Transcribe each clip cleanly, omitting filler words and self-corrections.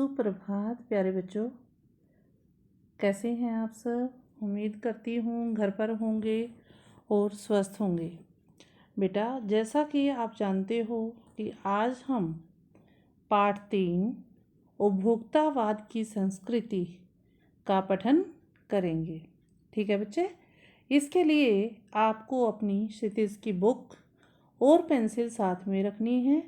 सुप्रभात प्यारे बच्चों, कैसे हैं आप सब। उम्मीद करती हूँ घर पर होंगे और स्वस्थ होंगे। बेटा, जैसा कि आप जानते हो कि आज हम पाठ 3 उपभोक्तावाद की संस्कृति का पठन करेंगे। ठीक है बच्चे, इसके लिए आपको अपनी क्षितिज की बुक और पेंसिल साथ में रखनी है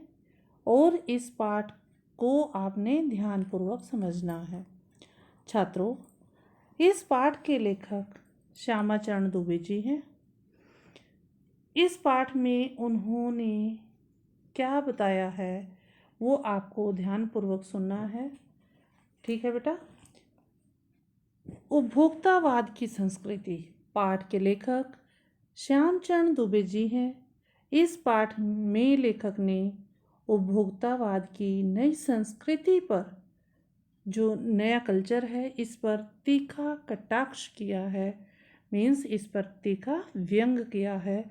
और इस पाठ को आपने ध्यानपूर्वक समझना है। छात्रों, इस पाठ के लेखक श्यामाचरण दुबे जी हैं। इस पाठ में उन्होंने क्या बताया है वो आपको ध्यानपूर्वक सुनना है। ठीक है बेटा। उपभोक्तावाद की संस्कृति पाठ के लेखक श्यामचरण दुबे जी हैं। इस पाठ में लेखक ने उपभोक्तावाद की नई संस्कृति पर, जो नया कल्चर है, इस पर तीखा कटाक्ष किया है। मीन्स इस पर तीखा व्यंग किया है।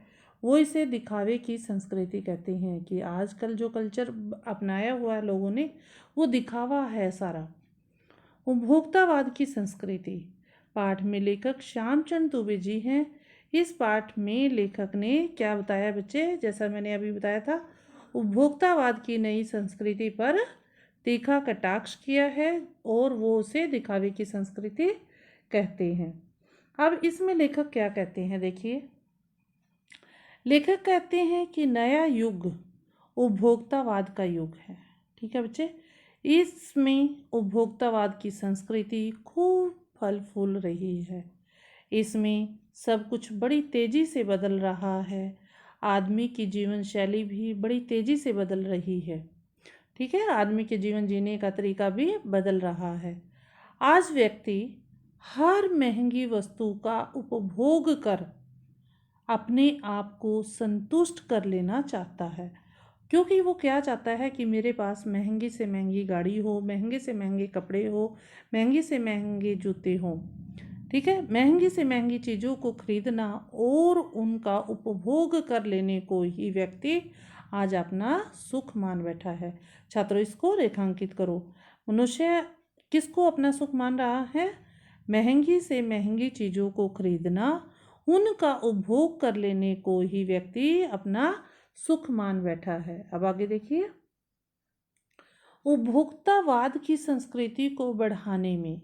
वो इसे दिखावे की संस्कृति कहते हैं कि आजकल जो कल्चर अपनाया हुआ है लोगों ने, वो दिखावा है सारा। उपभोक्तावाद की संस्कृति पाठ में लेखक श्यामचंद दुबे जी हैं। इस पाठ में लेखक ने क्या बताया बच्चे, जैसा मैंने अभी बताया था, उपभोक्तावाद की नई संस्कृति पर तीखा कटाक्ष किया है और वो उसे दिखावे की संस्कृति कहते हैं। अब इसमें लेखक क्या कहते हैं, देखिए। लेखक कहते हैं कि नया युग उपभोक्तावाद का युग है। ठीक है बच्चे, इसमें उपभोक्तावाद की संस्कृति खूब फल फूल रही है। इसमें सब कुछ बड़ी तेजी से बदल रहा है। आदमी की जीवन शैली भी बड़ी तेजी से बदल रही है। ठीक है, आदमी के जीवन जीने का तरीका भी बदल रहा है। आज व्यक्ति हर महंगी वस्तु का उपभोग कर अपने आप को संतुष्ट कर लेना चाहता है, क्योंकि वो क्या चाहता है कि मेरे पास महंगी से महंगी गाड़ी हो, महंगे से महंगे कपड़े हो, महंगे से महंगे जूते हों। ठीक है, महंगी से महंगी चीज़ों को खरीदना और उनका उपभोग कर लेने को ही व्यक्ति आज अपना सुख मान बैठा है। छात्रों, इसको रेखांकित करो। मनुष्य किसको अपना सुख मान रहा है? महंगी से महंगी चीज़ों को खरीदना, उनका उपभोग कर लेने को ही व्यक्ति अपना सुख मान बैठा है। अब आगे देखिए। उपभोक्तावाद की संस्कृति को बढ़ाने में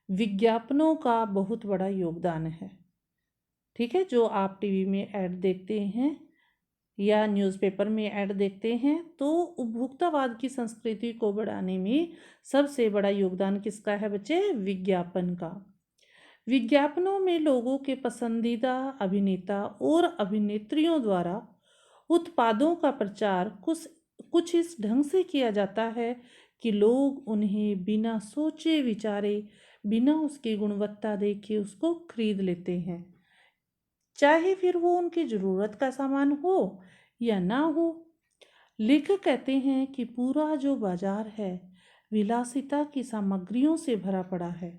विज्ञापनों का बहुत बड़ा योगदान है। ठीक है, जो आप टीवी में ऐड देखते हैं या न्यूज़पेपर में ऐड देखते हैं, तो उपभोक्तावाद की संस्कृति को बढ़ाने में सबसे बड़ा योगदान किसका है बच्चे? विज्ञापन का। विज्ञापनों में लोगों के पसंदीदा अभिनेता और अभिनेत्रियों द्वारा उत्पादों का प्रचार कुछ इस ढंग से किया जाता है कि लोग उन्हें बिना सोचे विचारे, बिना उसकी गुणवत्ता देखे उसको खरीद लेते हैं, चाहे फिर वो उनकी ज़रूरत का सामान हो या ना हो। लेखक कहते हैं कि पूरा जो बाजार है विलासिता की सामग्रियों से भरा पड़ा है।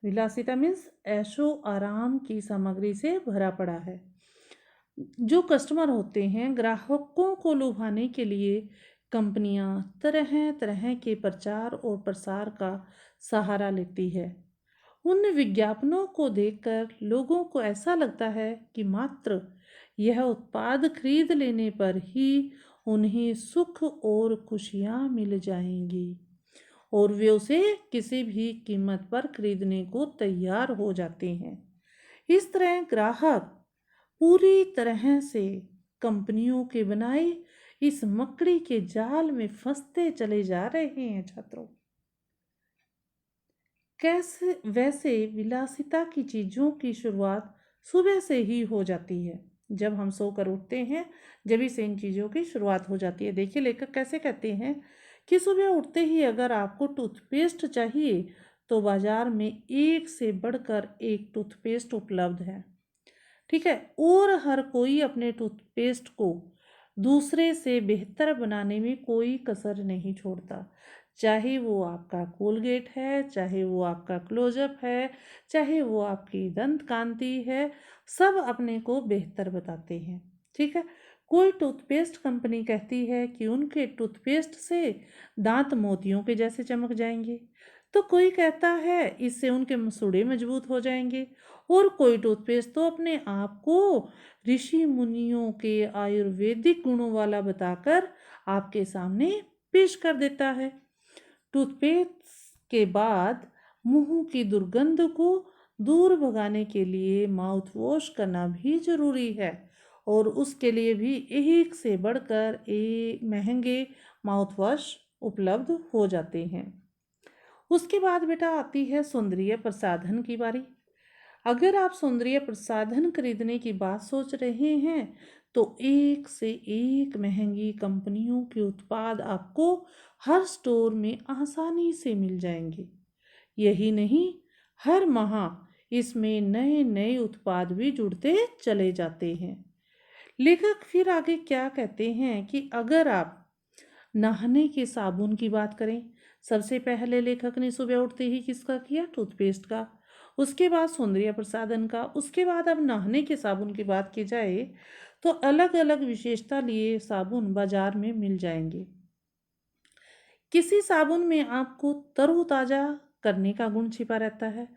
विलासिता मीन्स ऐशो आराम की सामग्री से भरा पड़ा है। जो कस्टमर होते हैं, ग्राहकों को लुभाने के लिए कंपनियां तरह तरह के प्रचार और प्रसार का सहारा लेती है। उन विज्ञापनों को देखकर लोगों को ऐसा लगता है कि मात्र यह उत्पाद खरीद लेने पर ही उन्हें सुख और खुशियां मिल जाएंगी और वे उसे किसी भी कीमत पर खरीदने को तैयार हो जाते हैं। इस तरह ग्राहक पूरी तरह से कंपनियों के बनाए इस मकड़ी के जाल में फंसते चले जा रहे हैं। छात्रों, कैसे वैसे विलासिता की चीज़ों की शुरुआत सुबह से ही हो जाती है। जब हम सोकर उठते हैं, जब से इन चीज़ों की शुरुआत हो जाती है। देखिए, लेखक कैसे कहते हैं कि सुबह उठते ही अगर आपको टूथपेस्ट चाहिए तो बाजार में एक से बढ़कर एक टूथपेस्ट उपलब्ध है। ठीक है, और हर कोई अपने टूथपेस्ट को दूसरे से बेहतर बनाने में कोई कसर नहीं छोड़ता। चाहे वो आपका कोलगेट है, चाहे वो आपका क्लोजअप है, चाहे वो आपकी दंत कांति है, सब अपने को बेहतर बताते हैं। ठीक है, कोई टूथपेस्ट कंपनी कहती है कि उनके टूथपेस्ट से दांत मोतियों के जैसे चमक जाएंगे, तो कोई कहता है इससे उनके मसूड़े मजबूत हो जाएंगे, और कोई टूथपेस्ट तो अपने आप को ऋषि मुनियों के आयुर्वेदिक गुणों वाला बताकर आपके सामने पेश कर देता है। टूथपेस्ट के बाद मुंह की दुर्गंध को दूर भगाने के लिए माउथ वॉश करना भी जरूरी है, और उसके लिए भी एक से बढ़कर एक महंगे माउथ वॉश उपलब्ध हो जाते हैं। उसके बाद बेटा आती है सौंदर्य प्रसाधन की बारी। अगर आप सौंदर्य प्रसाधन खरीदने की बात सोच रहे हैं तो एक से एक महंगी कंपनियों के उत्पाद आपको हर स्टोर में आसानी से मिल जाएंगे। यही नहीं, हर माह इसमें नए नए उत्पाद भी जुड़ते चले जाते हैं। लेखक फिर आगे क्या कहते हैं कि अगर आप नहाने के साबुन की बात करें, सबसे पहले लेखक ने सुबह उठते ही किसका किया? टूथपेस्ट का। उसके बाद सौंदर्य प्रसाधन का। उसके बाद अब नहाने के साबुन की बात की जाए तो अलग अलग विशेषता लिए साबुन बाजार में मिल जाएंगे। किसी साबुन में आपको तरोताजा करने का गुण छिपा रहता है,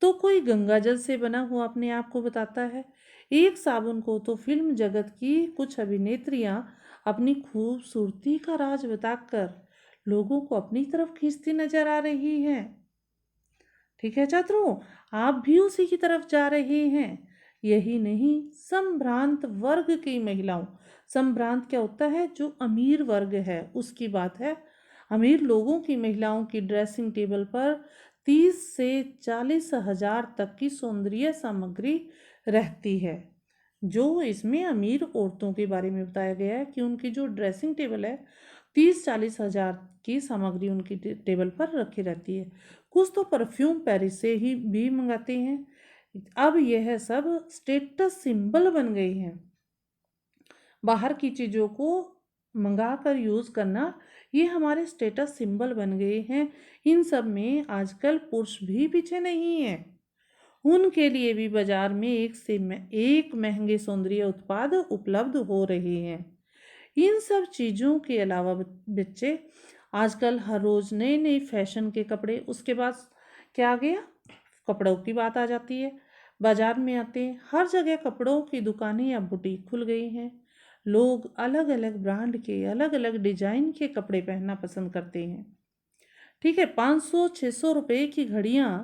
तो कोई गंगा जल से बना हुआ अपने आप को बताता है। एक साबुन को तो फिल्म जगत की कुछ अभिनेत्रियां अपनी खूबसूरती का राज बताकर लोगों को अपनी तरफ खींचती नजर आ रही हैं। ठीक है छात्रों, आप भी उसी की तरफ जा रहे हैं। यही नहीं, संभ्रांत वर्ग की महिलाओं, संभ्रांत क्या होता है? जो अमीर वर्ग है उसकी बात है। अमीर लोगों की महिलाओं की ड्रेसिंग टेबल पर 30 से 40 हजार तक की सौंदर्य सामग्री रहती है। जो इसमें अमीर औरतों के बारे में बताया गया है कि उनकी जो ड्रेसिंग टेबल है 30-40 हजार की सामग्री उनकी टेबल पर रखी रहती है। कुछ तो परफ्यूम पेरिस से ही भी मंगाते हैं। अब यह सब स्टेटस सिंबल बन गई हैं। बाहर की चीज़ों को मंगा कर यूज़ करना ये हमारे स्टेटस सिंबल बन गए हैं। इन सब में आजकल पुरुष भी पीछे नहीं है। उनके लिए भी बाजार में एक से एक महंगे सौंदर्य उत्पाद उपलब्ध हो रहे हैं। इन सब चीज़ों के अलावा बच्चे आजकल हर रोज़ नए नए फैशन के कपड़े, उसके बाद क्या आ गया? कपड़ों की बात आ जाती है। बाजार में आते हैं, हर जगह कपड़ों की दुकानें या बुटीक खुल गई हैं। लोग अलग अलग ब्रांड के अलग अलग डिजाइन के कपड़े पहनना पसंद करते हैं। ठीक है, 500-600 रुपए की घड़ियां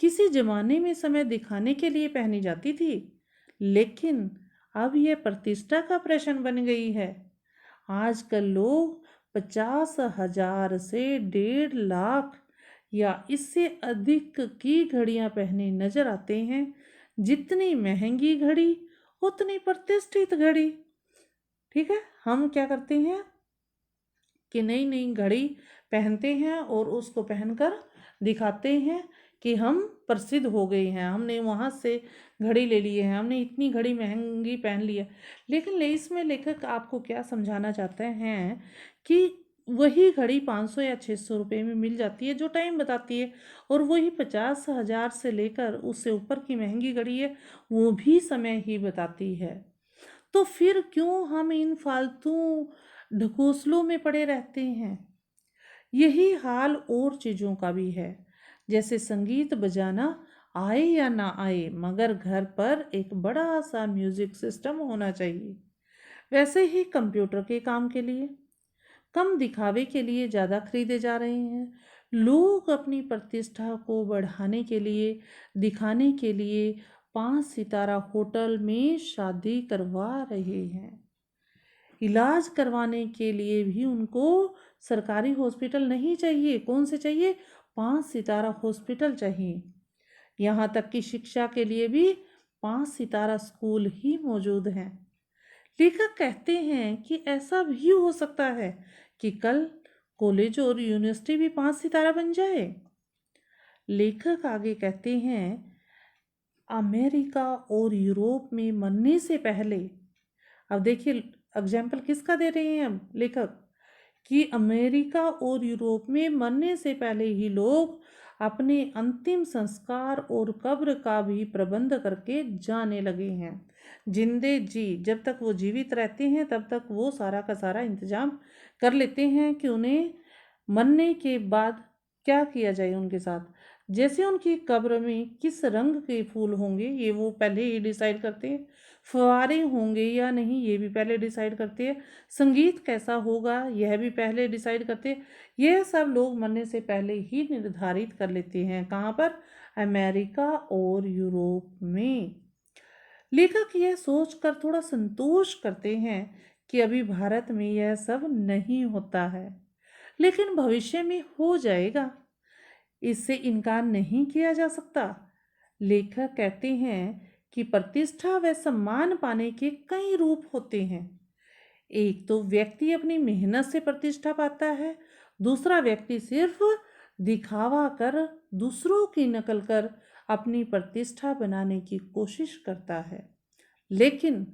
किसी जमाने में समय दिखाने के लिए पहनी जाती थी, लेकिन अब यह प्रतिष्ठा का प्रश्न बन गई है। आजकल लोग 50,000 से 1.5 लाख या इससे अधिक की घड़ियां पहने नजर आते हैं। जितनी महंगी घड़ी उतनी प्रतिष्ठित घड़ी। ठीक है, हम क्या करते हैं कि नई नई घड़ी पहनते हैं और उसको पहनकर दिखाते हैं कि हम प्रसिद्ध हो गए हैं, हमने वहाँ से घड़ी ले ली है, हमने इतनी घड़ी महंगी पहन ली है। लेकिन इसमें लेखक आपको क्या समझाना चाहते हैं कि वही घड़ी 500 या 600 रुपये में मिल जाती है जो टाइम बताती है, और वही 50,000 से लेकर उससे ऊपर की महंगी घड़ी है वो भी समय ही बताती है। तो फिर क्यों हम इन फालतू ढकोसलों में पड़े रहते हैं? यही हाल और चीज़ों का भी है। जैसे संगीत बजाना आए या ना आए, मगर घर पर एक बड़ा सा म्यूजिक सिस्टम होना चाहिए। वैसे ही कंप्यूटर के काम के लिए कम दिखावे के लिए ज़्यादा खरीदे जा रहे हैं। लोग अपनी प्रतिष्ठा को बढ़ाने के लिए, दिखाने के लिए 5 सितारा होटल में शादी करवा रहे हैं। इलाज करवाने के लिए भी उनको सरकारी हॉस्पिटल नहीं चाहिए। कौन से चाहिए? 5 सितारा हॉस्पिटल चाहिए। यहाँ तक कि शिक्षा के लिए भी 5 सितारा स्कूल ही मौजूद हैं। लेखक कहते हैं कि ऐसा भी हो सकता है कि कल कॉलेज और यूनिवर्सिटी भी 5 सितारा बन जाए। लेखक आगे कहते हैं, अमेरिका और यूरोप में मरने से पहले, अब देखिए एग्जाम्पल किसका दे रहे हैं हम लेखक, कि अमेरिका और यूरोप में मरने से पहले ही लोग अपने अंतिम संस्कार और कब्र का भी प्रबंध करके जाने लगे हैं। जिंदे जी जब तक वो जीवित रहते हैं तब तक वो सारा का सारा इंतजाम कर लेते हैं कि उन्हें मरने के बाद क्या किया जाए उनके साथ। जैसे उनकी कब्र में किस रंग के फूल होंगे ये वो पहले ही डिसाइड करते हैं, फव्वारे होंगे या नहीं ये भी पहले डिसाइड करते हैं, संगीत कैसा होगा यह भी पहले डिसाइड करते हैं। यह सब लोग मरने से पहले ही निर्धारित कर लेते हैं। कहाँ पर? अमेरिका और यूरोप में। लेखक यह सोचकर थोड़ा संतोष करते हैं कि अभी भारत में यह सब नहीं होता है, लेकिन भविष्य में हो जाएगा, इससे इनकार नहीं किया जा सकता। लेखक कहते हैं कि प्रतिष्ठा व सम्मान पाने के कई रूप होते हैं। एक तो व्यक्ति अपनी मेहनत से प्रतिष्ठा पाता है, दूसरा व्यक्ति सिर्फ दिखावा कर दूसरों की नकल कर अपनी प्रतिष्ठा बनाने की कोशिश करता है। लेकिन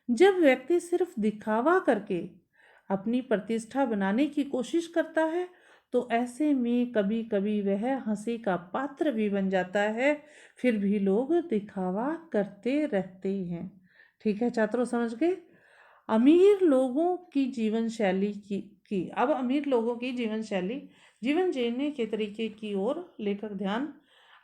जब व्यक्ति सिर्फ दिखावा करके अपनी प्रतिष्ठा बनाने की कोशिश करता है तो ऐसे में कभी कभी वह हंसी का पात्र भी बन जाता है, फिर भी लोग दिखावा करते रहते हैं। ठीक है छात्रों, समझ गए? अमीर लोगों की जीवन शैली की अब अमीर लोगों की जीवन शैली, जीवन जीने के तरीके की ओर लेखक ध्यान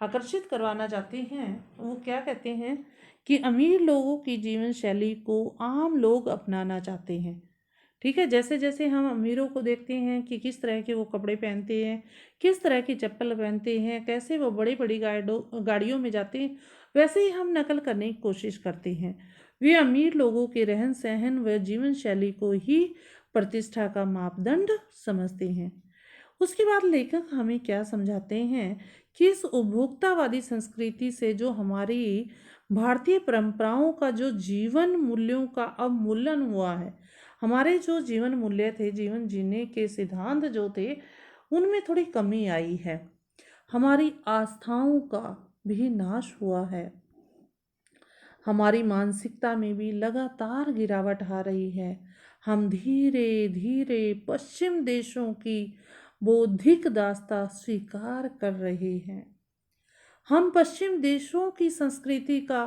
आकर्षित करवाना चाहते हैं। वो क्या कहते हैं कि अमीर लोगों की जीवन शैली को आम लोग अपनाना चाहते हैं। ठीक है, जैसे जैसे हम अमीरों को देखते हैं कि किस तरह के वो कपड़े पहनते हैं, किस तरह की चप्पल पहनते हैं, कैसे वो बड़ी बड़ी गाड़ियों में जाते हैं, वैसे ही हम नकल करने की कोशिश करते हैं। वे अमीर लोगों के रहन सहन व जीवन शैली को ही प्रतिष्ठा का मापदंड समझते हैं। उसके बाद लेखक हमें क्या समझाते हैं कि इस उपभोक्तावादी संस्कृति से जो हमारी भारतीय परंपराओं का जो जीवन मूल्यों का अवमूल्यन हुआ है, हमारे जो जीवन मूल्य थे, जीवन जीने के सिद्धांत जो थे, उनमें थोड़ी कमी आई है। हमारी आस्थाओं का भी नाश हुआ है। हमारी मानसिकता में भी लगातार गिरावट आ रही है। हम धीरे धीरे पश्चिम देशों की बौद्धिक दास्ता स्वीकार कर रहे हैं। हम पश्चिम देशों की संस्कृति का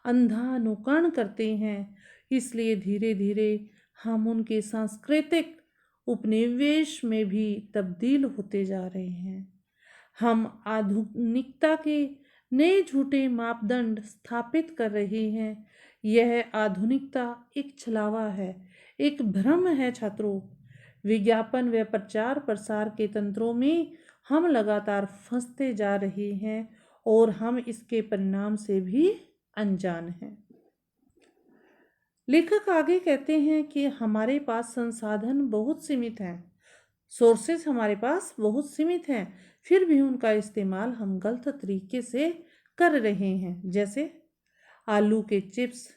अंधा अनुकरण करते हैं, इसलिए धीरे धीरे हम उनके सांस्कृतिक उपनिवेश में भी तब्दील होते जा रहे हैं। हम आधुनिकता के नए झूठे मापदंड स्थापित कर रहे हैं। यह आधुनिकता एक छलावा है, एक भ्रम है छात्रों। विज्ञापन व प्रचार प्रसार के तंत्रों में हम लगातार फंसते जा रहे हैं और हम इसके परिणाम से भी अनजान हैं। लेखक आगे कहते हैं कि हमारे पास संसाधन बहुत सीमित हैं, सोर्सेस हमारे पास बहुत सीमित हैं, फिर भी उनका इस्तेमाल हम गलत तरीके से कर रहे हैं। जैसे आलू के चिप्स,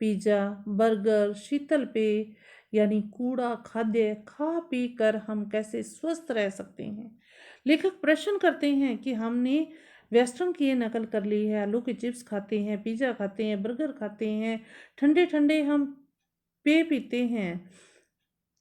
पिज़्ज़ा, बर्गर, शीतल पेय यानी कूड़ा खाद्य खा पी कर हम कैसे स्वस्थ रह सकते हैं। लेखक प्रश्न करते हैं कि हमने वेस्टर्न की ये नकल कर ली है, आलू के चिप्स खाते हैं, पिज़्ज़ा खाते हैं, बर्गर खाते हैं, ठंडे ठंडे हम पेय पीते हैं,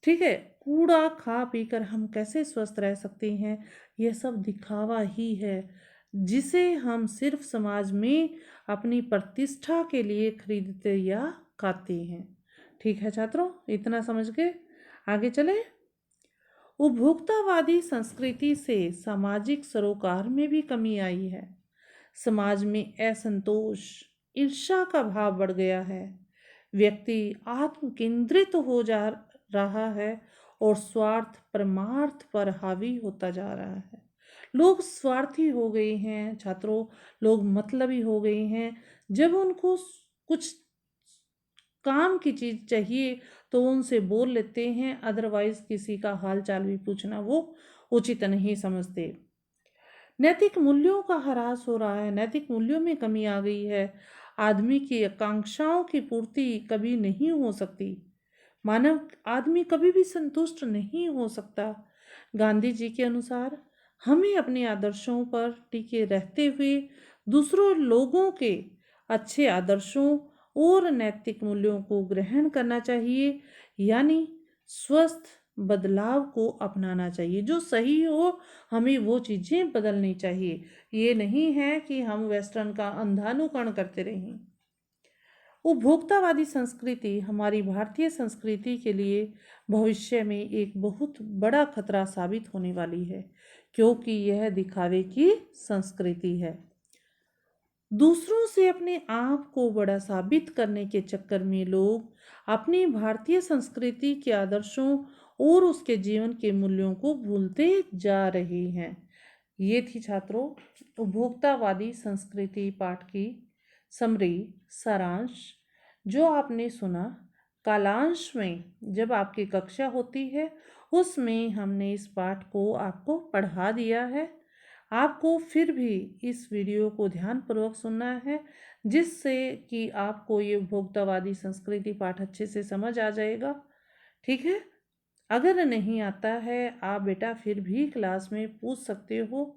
ठीक है, कूड़ा खा पी कर हम कैसे स्वस्थ रह सकते हैं। यह सब दिखावा ही है जिसे हम सिर्फ समाज में अपनी प्रतिष्ठा के लिए खरीदते या खाते हैं। ठीक है छात्रों, इतना समझ गए? आगे चले। उपभोक्तावादी संस्कृति से सामाजिक सरोकार में भी कमी आई है। समाज में असंतोष, ईर्ष्या का भाव बढ़ गया है। व्यक्ति आत्म केंद्रित हो जा रहा है और स्वार्थ परमार्थ पर हावी होता जा रहा है। लोग स्वार्थी हो गए हैं छात्रों, लोग मतलबी हो गए हैं। जब उनको कुछ काम की चीज चाहिए तो उनसे बोल लेते हैं, अदरवाइज किसी का हाल चाल भी पूछना वो उचित नहीं समझते। नैतिक मूल्यों का ह्रास हो रहा है, नैतिक मूल्यों में कमी आ गई है। आदमी की आकांक्षाओं की पूर्ति कभी नहीं हो सकती। मानव आदमी कभी भी संतुष्ट नहीं हो सकता। गांधी जी के अनुसार हमें अपने आदर्शों पर टिके रहते हुए दूसरों लोगों के अच्छे आदर्शों और नैतिक मूल्यों को ग्रहण करना चाहिए, यानी स्वस्थ बदलाव को अपनाना चाहिए। जो सही हो हमें वो चीज़ें बदलनी चाहिए। ये नहीं है कि हम वेस्टर्न का अंधानुकरण करते रहें। उपभोक्तावादी संस्कृति हमारी भारतीय संस्कृति के लिए भविष्य में एक बहुत बड़ा खतरा साबित होने वाली है, क्योंकि यह दिखावे की संस्कृति है। दूसरों से अपने आप को बड़ा साबित करने के चक्कर में लोग अपनी भारतीय संस्कृति के आदर्शों और उसके जीवन के मूल्यों को भूलते जा रहे हैं। ये थी छात्रों उपभोक्तावादी संस्कृति पाठ की समरी सारांश जो आपने सुना। कालांश में जब आपकी कक्षा होती है उसमें हमने इस पाठ को आपको पढ़ा दिया है। आपको फिर भी इस वीडियो को ध्यानपूर्वक सुनना है, जिससे कि आपको ये उपभोक्तावादी संस्कृति पाठ अच्छे से समझ आ जाएगा। ठीक है, अगर नहीं आता है आप बेटा फिर भी क्लास में पूछ सकते हो,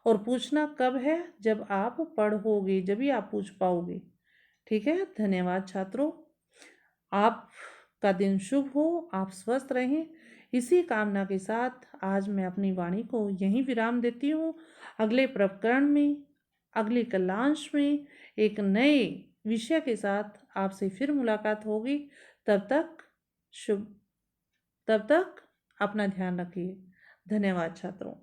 और पूछना कब है, जब आप पढ़ोगे जब ही आप पूछ पाओगे। ठीक है, धन्यवाद छात्रों। आपका दिन शुभ हो, आप स्वस्थ रहें। इसी कामना के साथ आज मैं अपनी वाणी को यहीं विराम देती हूँ। अगले प्रकरण में, अगले कलांश में एक नए विषय के साथ आपसे फिर मुलाकात होगी। तब तक अपना ध्यान रखिए। धन्यवाद छात्रों।